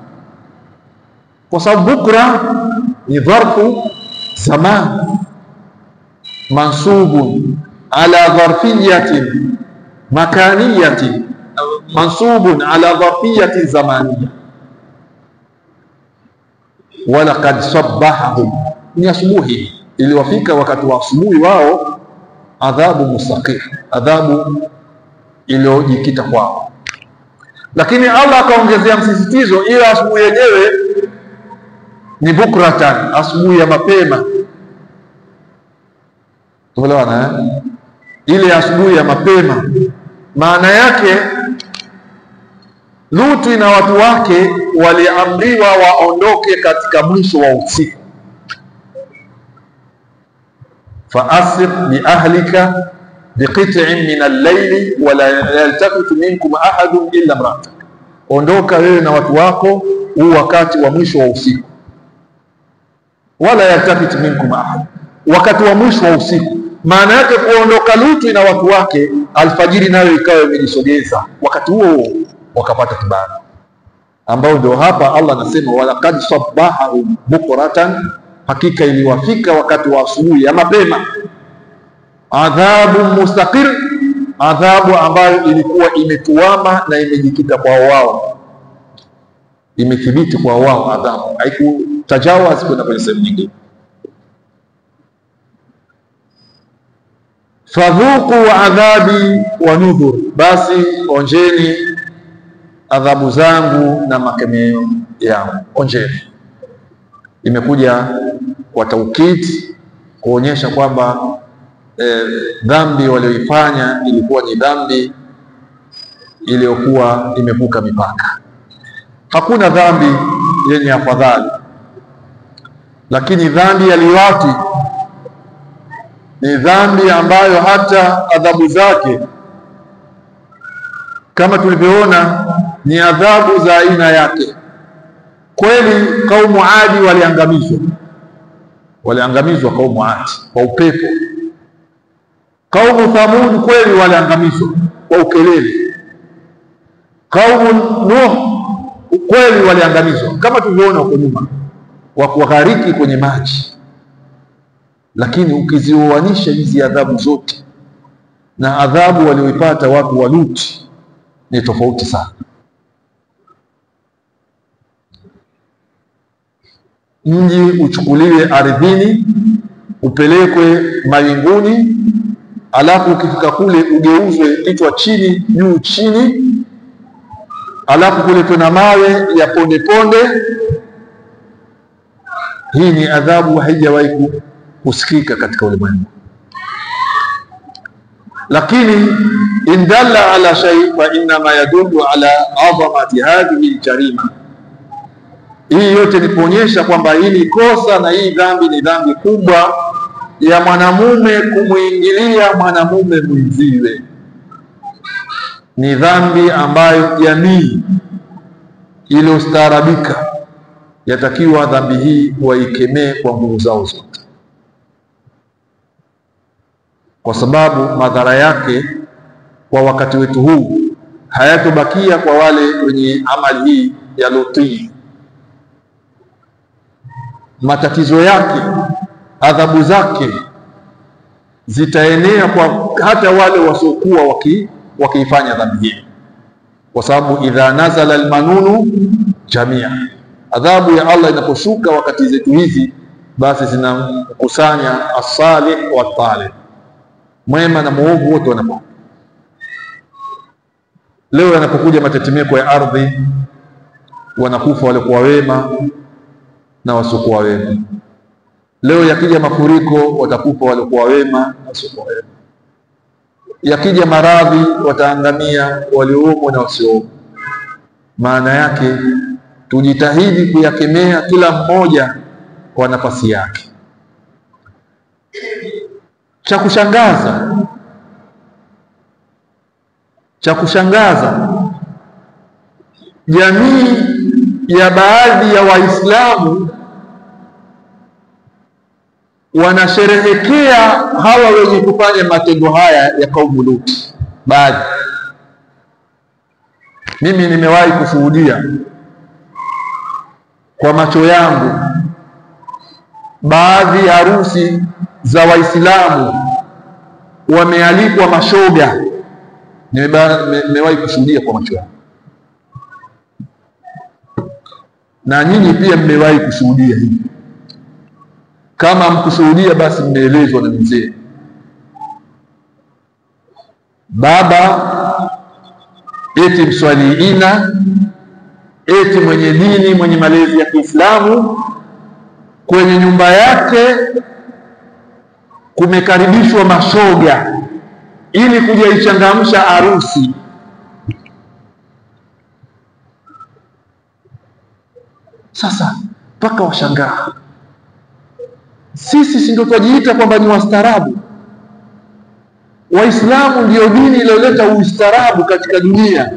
kwa sababu bukra ni dharfu zaman mansubun ala dharfiyatin makaniyatin, mansubun ala dharfiyatin zamaniya. Wala kad sabbahahum, ni asubuhi, iliwafika wakati wa asubuhi wao adhabu mustaqim, adhabu iliyojikita kwao. Lakini Allah akaongezea msisitizo, ila asubuhi yenyewe ni bukratan, asubuhi ya mapema. Tuelewana ile asubuhi ya mapema, maana yake Lutu na watu wake waliamriwa waondoke katika mwisho wa usiku. Faasir bi ahlika biqit'in min al-layli wa la yaltafitu minkum ahadun illa imra'atak, ondoka wewe na watu wako huu wakati wa mwisho wa usiku. Wala yaltafitu minkum ahad, wakati wa mwisho wa usiku, maana yake kuondoka Lutu na watu wake, alfajiri nayo ikawa imejisogeza, wakati huo wakapata kibali, ambao ndio hapa Allah anasema walaqad sabbahahum bukratan, hakika iliwafika wakati wa asubuhi ya mapema adhabu mustaqir, adhabu ambayo ilikuwa imetuama na imejikita kwa wao, imethibiti kwa wao, adhabu haikutajawaz kwenda kwenye sehemu nyingine. Fadhuku adhabi wa nudhur, basi onjeni adhabu zangu na makemeo yangu, onjeni. Imekuja kwa taukiti kuonyesha kwamba dhambi walioifanya ilikuwa ni dhambi iliyokuwa imevuka mipaka. Hakuna dhambi yenye afadhali, lakini dhambi ya liwati ni dhambi ambayo hata adhabu zake kama tulivyoona ni adhabu za aina yake. Kweli kaumu Adi waliangamizwa kaumu Adi kwa upepo. Kaumu Thamud kweli waliangamizwa kwa ukelele. Kaumu Nuh kweli waliangamizwa kama tulivyoona huko nyuma, wa kughariki kwenye maji. Lakini ukizioanisha hizi adhabu zote na adhabu walioipata watu wa Lut ni tofauti sana. Mji uchukuliwe ardhini, upelekwe mawinguni, alafu ukifika kule ugeuzwe kichwa chini juu chini, alafu kuletwe na mawe ya ponde ponde. Hii ni adhabu haijawahi kusikika katika ulimwengu. Lakini indalla ala shay fa inma yadullu ala adhamati hadhihi aljarima. Hii yote ni kuonyesha kwamba hili kosa na hii dhambi ni dhambi kubwa ya mwanamume kumuingilia mwanamume mwenziwe. Ni dhambi ambayo jamii iliyostaarabika yatakiwa dhambi hii waikemee kwa nguvu zao zote, kwa sababu madhara yake kwa wakati wetu huu hayatobakia kwa wale wenye amali hii ya Luti. Matatizo yake, adhabu zake zitaenea kwa hata wale wasiokuwa wakiifanya dhambi hii. kwa sababu idha nazala almanunu jamia, adhabu ya Allah inaposhuka wakati zetu hizi, basi zinakusanya as-salih wa talib, mwema na muovu wote wanapo. Leo yanapokuja matetemeko ya ardhi, wanakufa wale kwa wema na wasiokuwa wema. Leo yakija mafuriko, watakufa wale kwa wema na wasiokuwa wema. Yakija maradhi, wataangamia waliomo na wasiomo. Maana yake tujitahidi kuyakemea kila mmoja kwa nafasi yake. Cha kushangaza, jamii ya baadhi ya Waislamu wanasherehekea hawa wenye kufanya matendo haya ya kaumu Luti. Baadhi, mimi nimewahi kushuhudia kwa macho yangu baadhi ya harusi za Waislamu wamealikwa mashoga. Nimewahi kushuhudia kwa macho yangu, na nyinyi pia mmewahi kushuhudia hivi. Kama mkushuhudia, basi mmeelezwa na mzee. Baba eti mswaliina, eti mwenye dini, mwenye malezi ya Kiislamu, kwenye nyumba yake kumekaribishwa mashoga ili kuja ichangamsha harusi. Sasa mpaka washangaa, sisi si ndio tujiita kwamba ni wastaarabu? Waislamu ndio dini iliyoleta ustaarabu katika dunia.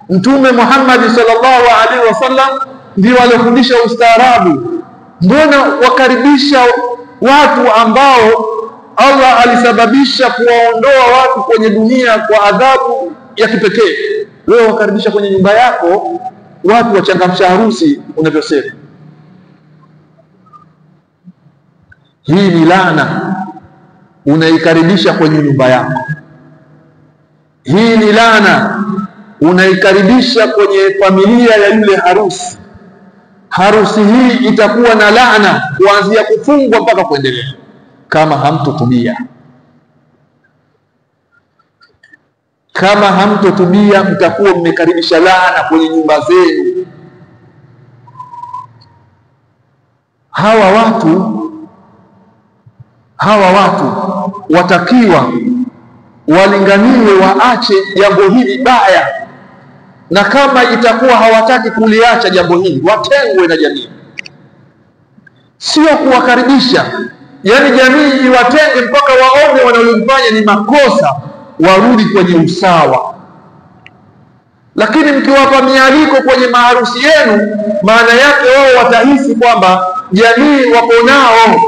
Mtume Muhammad sallallahu alaihi wasallam ndio aliyofundisha ustaarabu. Mbona wakaribisha watu ambao Allah alisababisha kuwaondoa watu kwenye dunia kwa adhabu ya kipekee? Wewe wakaribisha kwenye nyumba yako watu wachangamsha harusi unavyosema. Hii ni laana, unaikaribisha kwenye nyumba yako. Hii ni laana, unaikaribisha kwenye familia ya yule harusi. Harusi hii itakuwa na laana kuanzia kufungwa mpaka kuendelea kama hamtotubia. Kama hamtotubia, mtakuwa mmekaribisha laana kwenye nyumba zenu. Hawa watu watakiwa walinganiwe, waache jambo hili baya, na kama itakuwa hawataki kuliacha jambo hili, watengwe na jamii. Sio kuwakaribisha, yani jamii iwatenge mpaka waone wanayofanya ni makosa, warudi kwenye usawa. Lakini mkiwapa mialiko kwenye maharusi yenu, maana yake wao watahisi kwamba jamii wako nao.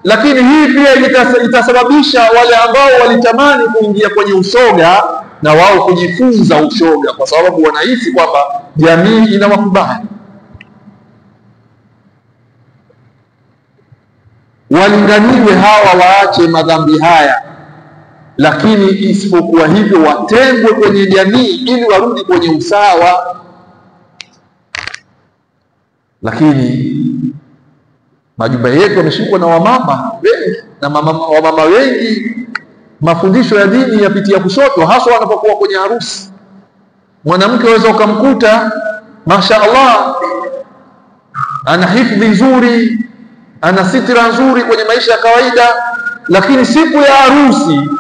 Lakini hii pia itasababisha wale ambao walitamani kuingia kwenye ushoga na wao kujifunza ushoga, kwa sababu wanahisi kwamba jamii inawakubali. Walinganiwe hawa, waache madhambi haya, lakini isipokuwa hivyo watengwe kwenye jamii ili warudi kwenye usawa. Lakini majumba yetu yameshikwa na wamama wengi, na wamama wengi mafundisho ya dini yapitia kushoto, hasa wanapokuwa kwenye harusi. Mwanamke waweza ukamkuta mashaallah ana hifdhi nzuri, ana sitira nzuri kwenye maisha ya kawaida, lakini siku ya harusi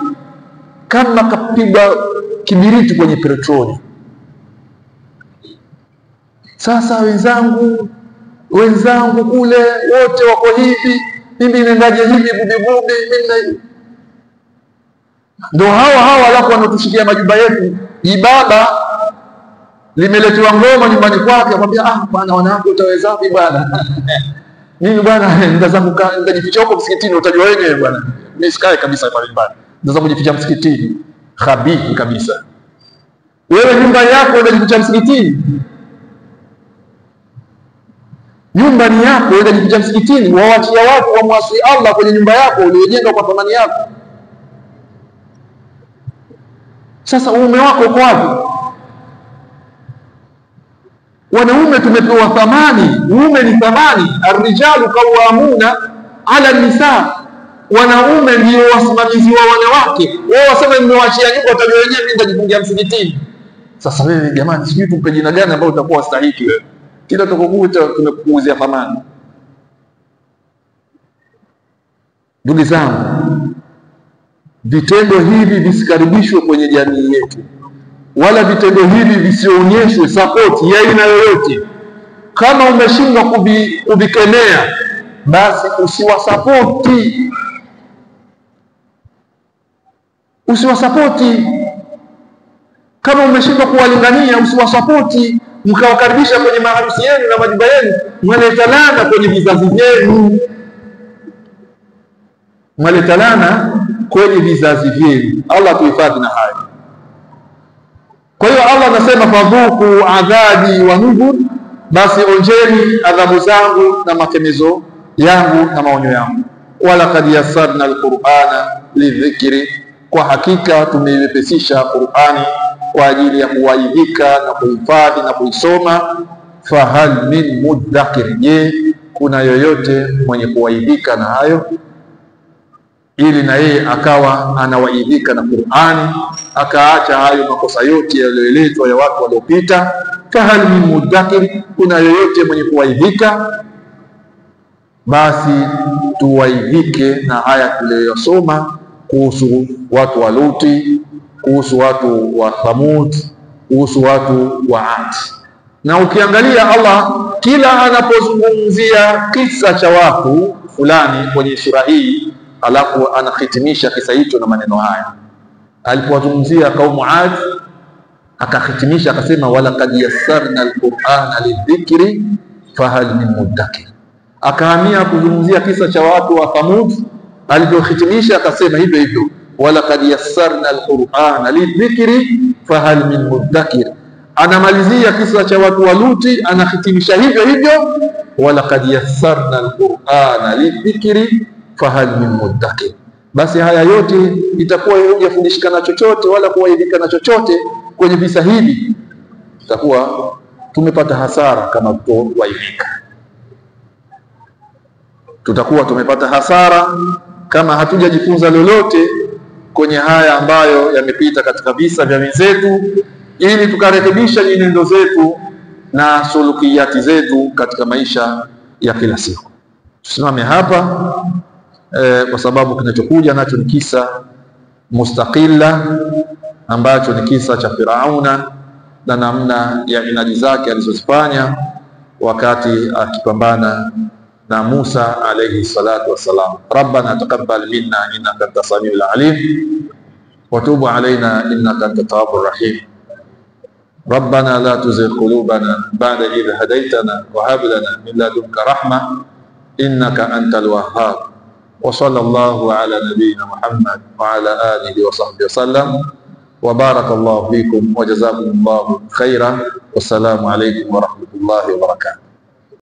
kama kapiga kibiriti kwenye petroli. Sasa wenzangu kule wote wako hivi, mimi nendaje hivi bubibubi, mimi ndio hawa alafu wanatushikia majumba yetu. Ibaba limeletwa ngoma nyumbani kwake, akwambia bwana, wanawake utaweza vipi bwana? Mimi bwana nitajificha huko msikitini, utajua wenyewe bwana. Mimi sikae kabisa pale nyumbani, ndio kujificha msikitini. Khabithi kabisa. Wewe nyumba yako unajificha msikitini? Nyumba ni yako, unajificha msikitini? Waachia watu wamwasi Allah kwenye nyumba yako uliyojenga kwa thamani yako. Sasa uume wako uko wapi? Wanaume tumepewa thamani, uume ni thamani. Ar-rijalu qawwamuna ala nisa, wanaume ndio wasimamizi wa wanawake. Wao wasema mmewachia nyumba, utajua wenyewe, mimi nitajifungia msikitini. Sasa wewe jamani, sijui tumpe jina gani ambao utakuwa stahiki wewe. Kila tukokuta tumekuuzia thamani. Ndugu zangu, vitendo hivi visikaribishwe kwenye jamii yetu, wala vitendo hivi visionyeshwe support ya aina yoyote. Kama umeshindwa kuvikemea, basi usiwasapoti. Kama umeshindwa kuwalingania, usiwasapoti. Mkawakaribisha kwenye maharusi yenu na majumba yenu, mwaleta laana kwenye vizazi vyenu. Allah tuhifadhi na hayo. Kwa hiyo Allah anasema fadhuku adhabi wa nudhur, basi onjeni adhabu zangu na makemezo yangu na maonyo yangu. Wala kad yassarna alqur'ana lidhikri, kwa hakika tumeiwepesisha Qur'ani kwa ajili ya kuwaidhika na kuhifadhi na kuisoma. Fahal min muddakir, je, kuna yoyote mwenye kuwaidhika na hayo, ili na yeye akawa anawaidhika na Qur'ani, akaacha hayo makosa yote yaliyoletwa ya watu waliopita. Fahal min muddakir, kuna yoyote mwenye kuwaidhika? Basi tuwaidhike na haya tuliyosoma kuhusu watu wa Luti, kuhusu watu wa Thamud, kuhusu watu wa Ad. Na ukiangalia Allah kila anapozungumzia kisa cha watu fulani kwenye sura hii, alafu anahitimisha kisa hicho na maneno haya. Alipowazungumzia kaumu Ad, akahitimisha akasema wala kad yassarna alqur'ana lidhikri fahal min muddakir. Akahamia kuzungumzia kisa cha watu wa Thamud, alipohitimisha akasema hivyo hivyo wala kad yassarna alqur'ana lidhikri fahal min muddakir. Anamalizia kisa cha watu wa Luti, anahitimisha hivyo hivyo wala kad yassarna alqur'ana lidhikri fahal min muddakir. Basi haya yote itakuwa hujafundishikana chochote wala kuwaidhika na chochote kwenye visa hivi, itakuwa tumepata hasara. Kama tuwaidhika, tutakuwa tumepata hasara kama hatujajifunza lolote kwenye haya ambayo yamepita katika visa vya wenzetu, ili tukarekebisha nyenendo zetu na sulukiyati zetu katika maisha ya kila siku. Tusimame hapa kwa sababu kinachokuja nacho ni kisa mustaqilla ambacho ni kisa cha Firauna na namna ya inadi zake alizozifanya wakati akipambana na Musa alayhi salatu wassalam. Rabbana taqabbal minna innaka antas samiul alim wa tub alayna innaka antat tawwabur rahim. Rabbana la tuzigh qulubana ba'da idh hadaytana wa hab lana min ladunka rahma innaka antal wahhab. Wa sallallahu ala nabiyyina Muhammad wa ala alihi wa sahbihi wasallam wa barakallahu fikum wa jazakumullahu khairan. Wassalamu alaykum wa rahmatullahi wa barakatuh.